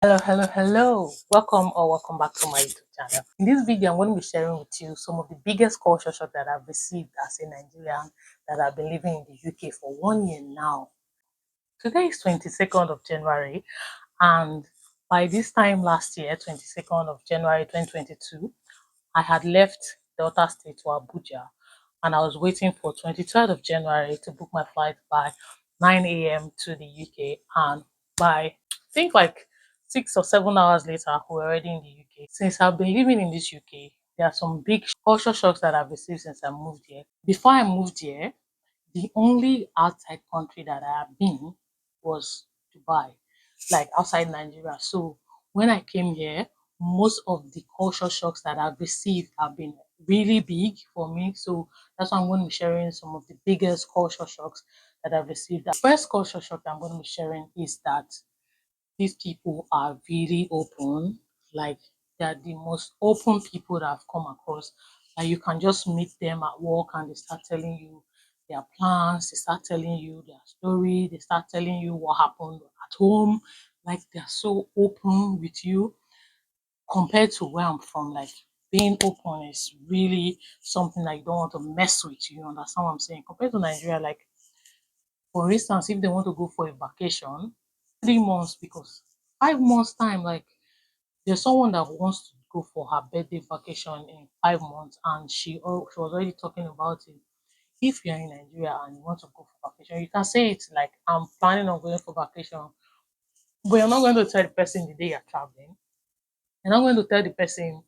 Hello. Welcome back to my YouTube channel. In this video, I'm going to be sharing with you some of the biggest culture shock that I've received as a Nigerian that I've been living in the UK for 1 year now. Today is 22nd of January, and by this time last year, 22nd of January 2022, I had left Delta State to Abuja, and I was waiting for 23rd of January to book my flight by 9 a.m. to the UK, and by I think like 6 or 7 hours later, we're already in the UK. Since I've been living in this UK, there are some big culture shocks that I've received since I moved here. Before I moved here, the only outside country that I have been was Dubai, like outside Nigeria. So when I came here, most of the culture shocks that I've received have been really big for me. So that's why I'm going to be sharing some of the biggest culture shocks that I've received. The first culture shock that I'm going to be sharing is that these people are really open. Like, they're the most open people that I've come across. And you can just meet them at work and they start telling you their plans, they start telling you their story, they start telling you what happened at home. Like, they're so open with you compared to where I'm from. Like, being open is really something that you don't want to mess with. You understand what I'm saying? Compared to Nigeria, like, for instance, if they want to go for a vacation, 3 months, because 5 months time, like, there's someone that wants to go for her birthday vacation in 5 months, and she was already talking about it. If you're in Nigeria and you want to go for vacation, you can say it like, I'm planning on going for vacation, but you're not going to tell the person the day you're traveling. You're not going to tell the person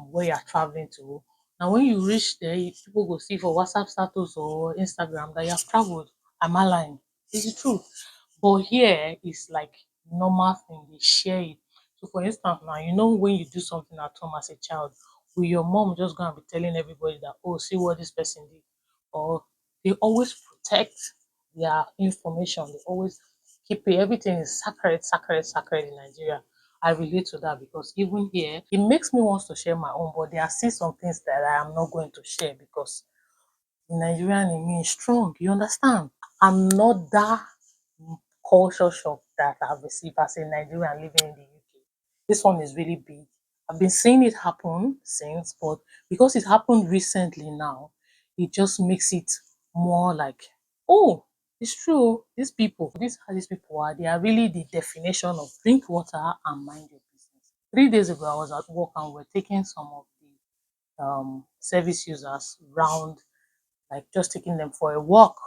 where you're traveling to. Now, when you reach there, people go see for WhatsApp status or Instagram that you have traveled. Am I lying? It's the truth. But here it's like normal thing. They share it. So, for instance, now when you do something at home as a child, will your mom just gonna be telling everybody that, oh, see what this person did, or they always protect their information. They always keep it. Everything is sacred in Nigeria. I relate to that because even here, it makes me want to share my own, but there are still some things that I am not going to share because the Nigerian in me is strong. You understand? Another culture shock that I've received as a Nigerian living in the UK. This one is really big. I've been seeing it happen since, but because it happened recently now, it just makes it more like, oh, it's true. These people are, they are really the definition of drink water and mind your business. 3 days ago, I was at work and we're taking some of the service users round, like just taking them for a walk.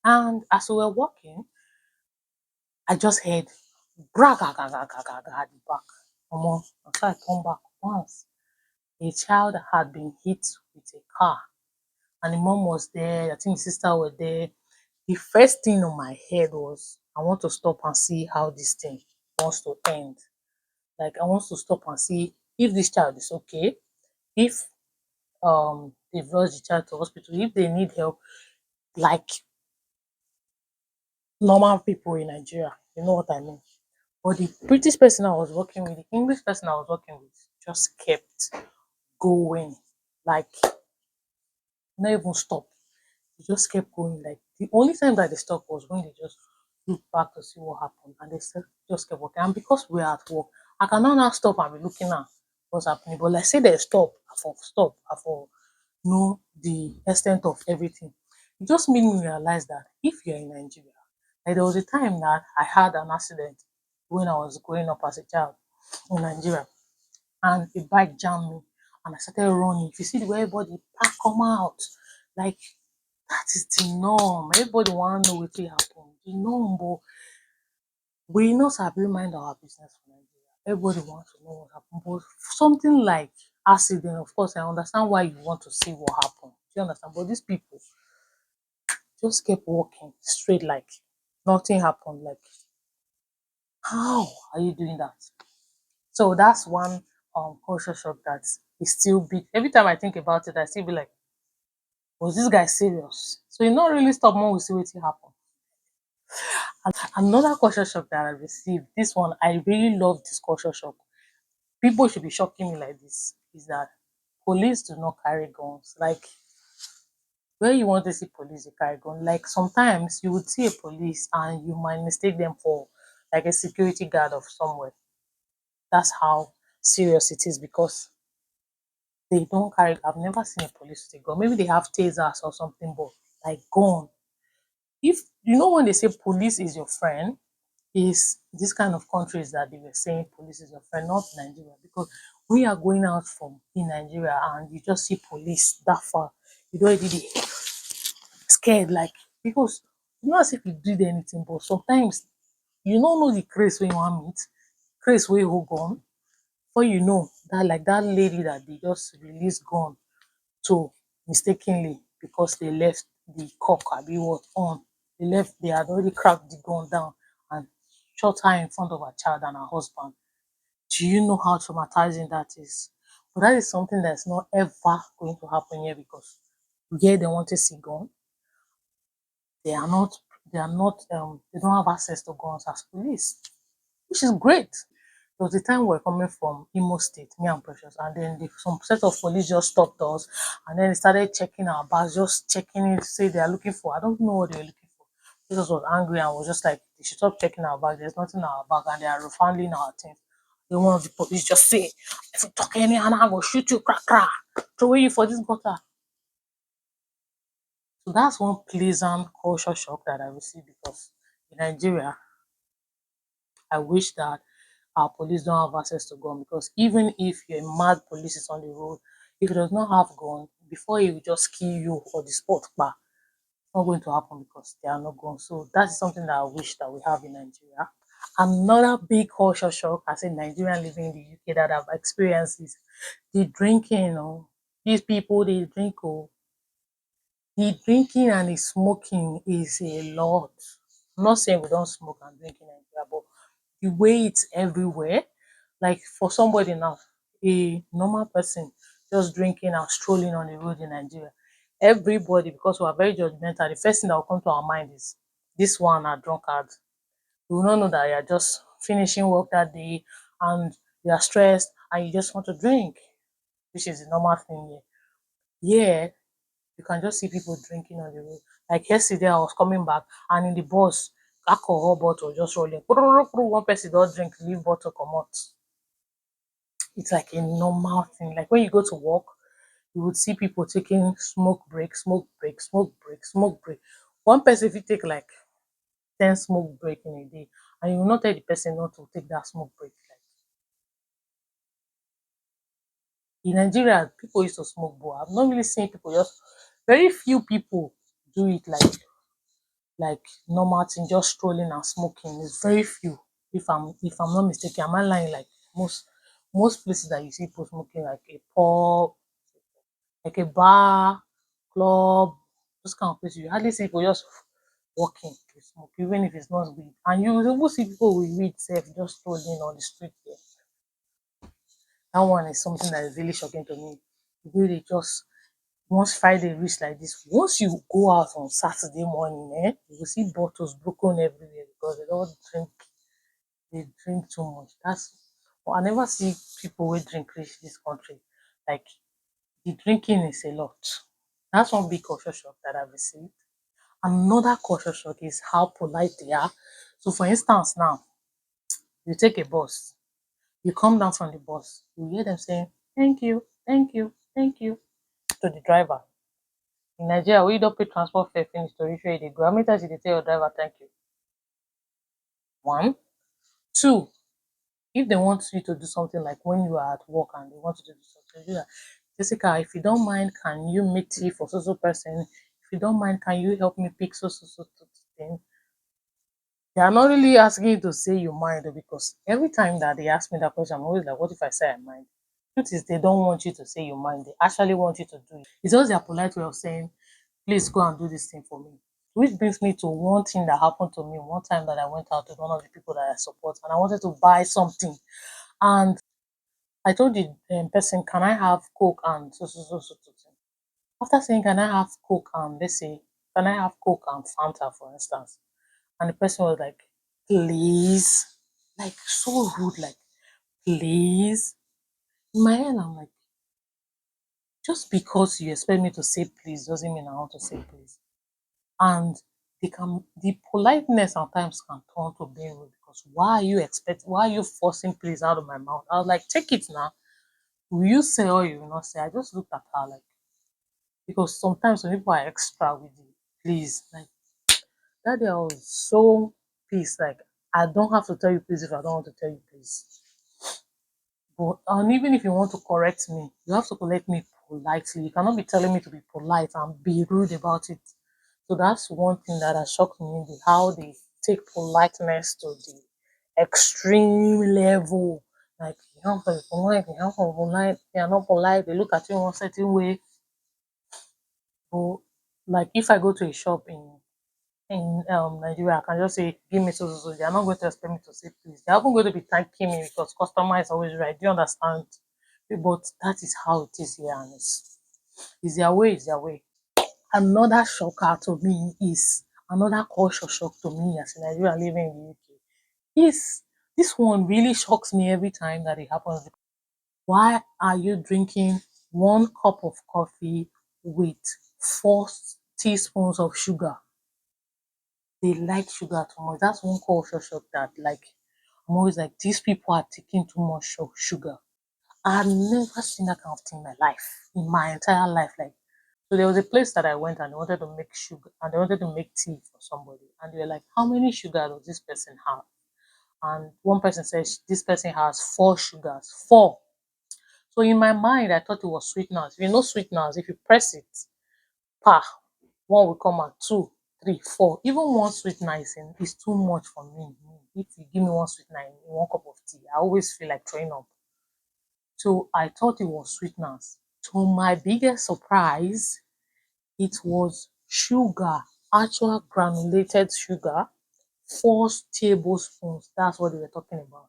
And as we were walking, I just heard bra ga ga ga ga ga ga at the back. Omo, so I turned back once. A child had been hit with a car, and the mom was there. I think the sister were there. The first thing on my head was, I want to stop and see how this thing wants to end. Like, I want to stop and see if this child is okay, if they've rushed the child to hospital, if they need help, like normal people in Nigeria. You know what I mean? But the British person I was working with, the English person I was working with, just kept going. Like, not even stop. They just kept going. Like, the only time that they stopped was when they just looked back to see what happened, and they just kept working. And because we're at work, I cannot now stop and be looking at what's happening. But like, say they stop, I for know the extent of everything. It just made me realize that if you're in Nigeria, like, there was a time that I had an accident when I was growing up as a child in Nigeria, and a bike jammed me, and I started running. If you see the way everybody pack come out, like, that is the norm. Everybody want to know what happened. The norm, but we not sabi mind our business for Nigeria. Everybody wants to know what happened. But something like accident, of course, I understand why you want to see what happened. Do you understand? But these people just kept walking straight, like nothing happened. Like, how are you doing that? So that's one culture shock that is still big. Every time I think about it, I still be like, was this guy serious? So he not really stop more, we see what happened. Another culture shock that I received, this one, I really love this culture shock. People should be shocking me like this, is that police do not carry guns. Like, where you want to see police, they carry gun. Like, sometimes you would see a police and you might mistake them for like a security guard of somewhere. That's how serious it is because they don't carry. I've never seen a police with a gun. Maybe they have tasers or something, but like gun. If you know when they say police is your friend, is this kind of countries that they were saying police is your friend, not Nigeria. Because when you are going out from in Nigeria and you just see police that far, you don't already scared like because you know as if you did anything, but sometimes you don't know the craze when you want meet, craze where you hold gun, before you know that like that lady that they just released gun to mistakenly because they left the cock abi what on. They had already cracked the gun down and shot her in front of her child and her husband. Do you know how traumatizing that is? But that is something that's not ever going to happen here because here they want to see gun. They are not they don't have access to guns as police, which is great. There was the time we were coming from Imo State, me and Precious, and then some set of police just stopped us, and then they started checking our bags, just checking it, say they are looking for. I don't know what they were looking for. Jesus was angry and was just like, they should stop checking our bag. There's nothing in our bag, and they are refunding our things. Then one of the police just say, "If you talk any, and I will shoot you, crack, crack, throw you for this gutter." So that's one pleasant culture shock that I received because in Nigeria, I wish that our police don't have access to gun because even if you're a mad police is on the road, if he does not have gun, before he will just kill you or the spot bar, it's not going to happen because there are no guns. So that is something that I wish that we have in Nigeria. Another big culture shock as a Nigerian living in the UK that I've experienced is the drinking. Oh, these people they drink. Oh, the drinking and the smoking is a lot. I'm not saying we don't smoke and drink in Nigeria, but the way it's everywhere, like for somebody now, a normal person just drinking and strolling on the road in Nigeria, everybody, because we are very judgmental, the first thing that will come to our mind is this one are drunkard. We will not know that you are just finishing work that day and you are stressed and you just want to drink, which is the normal thing here. Yeah, you can just see people drinking on the road. Like yesterday, I was coming back and in the bus, alcohol bottle just rolling. One person don't drink, leave bottle come out. It's like a normal thing. Like when you go to work, you would see people taking smoke break, smoke break, smoke break, smoke break. One person if you take like 10 smoke break in a day, and you will not tell the person not to take that smoke break. Like in Nigeria, people used to smoke, but I've not really seen people just very few people do it like normal thing, just strolling and smoking. It's very few. If I'm not mistaken, am I lying? Like most places that you see people smoking, like a pub, like a bar, club, those kind of places, you hardly see people just walking to smoke, even if it's not weed. And you will even see people with weed self just strolling on the street there. That one is something that is really shocking to me. The way they just once Friday reach like this, once you go out on Saturday morning, you will see bottles broken everywhere because they drink too much. That's but I never see people who drink reach this country. Like the drinking is a lot. That's one big culture shock that I've received. Another culture shock is how polite they are. So for instance, now you take a bus, you come down from the bus, you hear them saying, "Thank you, thank you, thank you" to the driver. In Nigeria, we don't pay transport fare finish to reach where you dey go. How many times did they tell your driver thank you? One. Two, if they want you to do something like when you are at work and they want you to do something, you do that. Jessica, if you don't mind, can you make tea for so person? If you don't mind, can you help me pick so thing? They are not really asking you to say you mind because every time that they ask me that question, I'm always like, what if I say I mind? Truth is, they don't want you to say you mind. They actually want you to do it. It's just their polite way of saying, please go and do this thing for me. Which brings me to one thing that happened to me one time that I went out with one of the people that I support and I wanted to buy something. And I told the person, can I have Coke and so. After saying, can I have Coke and let's say, can I have Coke and Fanta, for instance? And the person was like, please. Like so rude, like, please. In my head, I'm like, just because you expect me to say please doesn't mean I want to say please. And the politeness sometimes can turn to being rude because because why are you forcing please out of my mouth? I was like, take it now. Will you say or you will not say? I just looked at her like, because sometimes when people are extra with you, please, like that day I was so pissed. Like, I don't have to tell you please if I don't want to tell you please. But and even if you want to correct me, you have to correct me politely. You cannot be telling me to be polite and be rude about it. So that's one thing that has shocked me, how they take politeness to the extreme level. Like, you have to be polite, you have to be polite, you are not polite, they look at you in one certain way. But like if I go to a shop in Nigeria, I can just say, give me so. They are not going to expect me to say please. They are even going to be thanking me because customer is always right. Do you understand? But that is how it is here, and it's their way, it's their way. Another shocker to me is another culture shock to me as a Nigerian living in the UK is this one really shocks me every time that it happens. Why are you drinking 1 cup of coffee with 4 teaspoons of sugar? They like sugar too much. That's one culture shock that like I'm always like these people are taking too much sugar. I've never seen that kind of thing in my life, in my entire life. Like, so there was a place that I went and they wanted to make sugar and they wanted to make tea for somebody. And they were like, how many sugar does this person have? And one person said this person has 4 sugars. 4. So in my mind, I thought it was sweeteners. If you know sweeteners, if you press it, pa, one will come out, 2, 3, 4. Even one sweetener is too much for me. If you give me one sweetener in 1 cup of tea, I always feel like throwing up. So I thought it was sweeteners. To my biggest surprise, it was sugar, actual granulated sugar, 4 tablespoons. That's what they were talking about.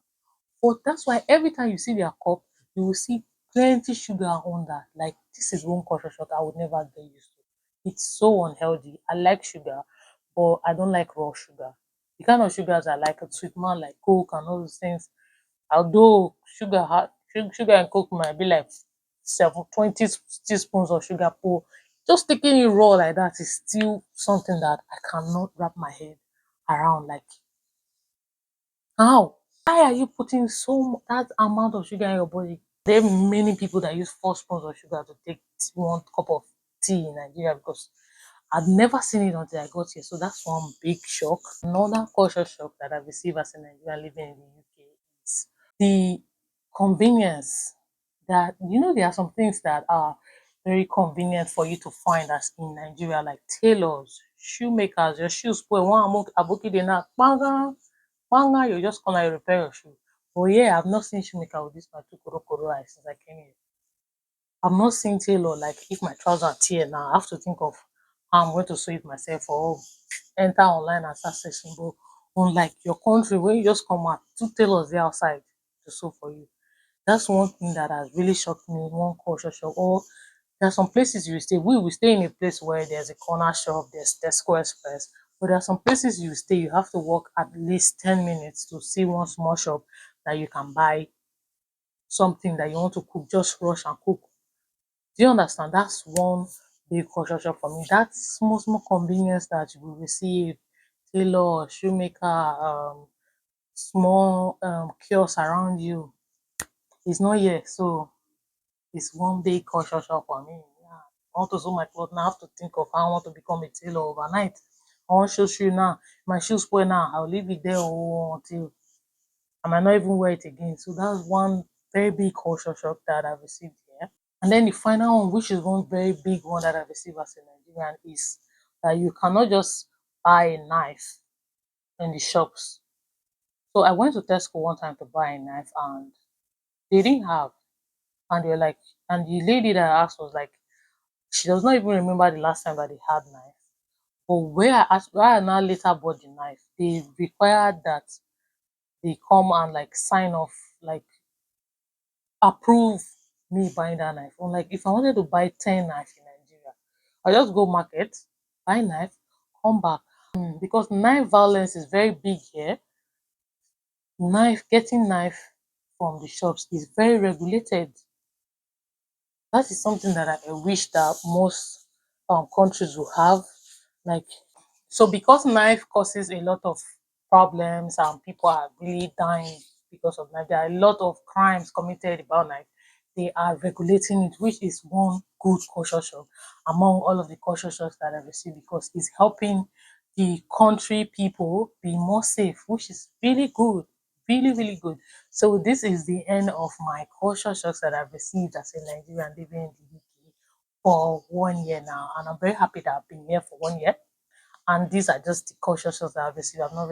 But that's why every time you see their cup, you will see plenty sugar on that. Like, this is one culture shock I would never get used to. It's so unhealthy. I like sugar, but I don't like raw sugar. The kind of sugars I like, a sweet man like Coke and all those things. Although sugar and Coke might be like 20 teaspoons of sugar per, just taking it raw like that is still something that I cannot wrap my head around. Like, how? Why are you putting that amount of sugar in your body? There are many people that use 4 spoons of sugar to take 1 cup of tea in Nigeria because I've never seen it until I got here. So that's one big shock. Another culture shock that I've received as a Nigerian living in the UK is the convenience that there are some things that are very convenient for you to find as in Nigeria, like tailors, shoemakers, your shoes spoil one aboki dey knack, banga, you just come and repair your shoe. But yeah, I've not seen shoemaker with this my two koro eyes since I came here. I've not seen tailor like if my trousers tear now, I have to think of how I'm going to sew it myself or enter online and start searching. But unlike your country where you just come out, two tailors there outside to sew for you. That's one thing that has really shocked me, one culture shock. Or there are some places you stay. We will stay in a place where there's a corner shop, there's Tesco Express. But there are some places you stay, you have to walk at least 10 minutes to see one small shop that you can buy something that you want to cook, just rush and cook. Do you understand? That's one big culture shock for me. That small convenience that you will receive, tailor, shoemaker, small kiosk around you is not here. So it's one big culture shock for me. Yeah. I want to sew my clothes now. I have to think of how I want to become a tailor overnight. I want shoe now. My shoes spoil now. I'll leave it there until I might not even wear it again. So that's one very big culture shock that I've received here. And then the final one, which is one very big one that I've received as a Nigerian, is that you cannot just buy a knife in the shops. So I went to Tesco one time to buy a knife and they didn't have. And they're like, and the lady that I asked was like, she does not even remember the last time that they had knife. But where I now later bought the knife, they required that they come and like sign off, like approve me buying that knife. Unlike if I wanted to buy 10 knives in Nigeria, I just go market, buy knife, come back. Because knife violence is very big here. Getting knife from the shops is very regulated. That is something that I wish that most countries will have. Like, so because knife causes a lot of problems and people are really dying because of that. There are a lot of crimes committed about Nigeria. They are regulating it, which is one good culture shock among all of the culture shocks that I've received because it's helping the country people be more safe, which is really good, really, really good. So this is the end of my culture shocks that I've received as a Nigerian living in the UK for 1 year now, and I'm very happy that I've been here for 1 year. And these are just the culture shocks that I've received. I've not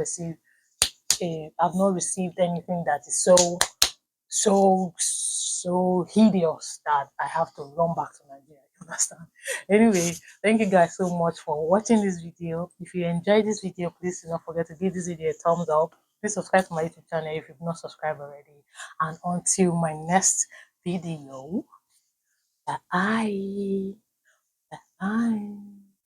received anything that is so hideous that I have to run back to Nigeria. You understand? Anyway, thank you guys so much for watching this video. If you enjoyed this video, please do not forget to give this video a thumbs up. Please subscribe to my YouTube channel if you've not subscribed already. And until my next video, bye bye.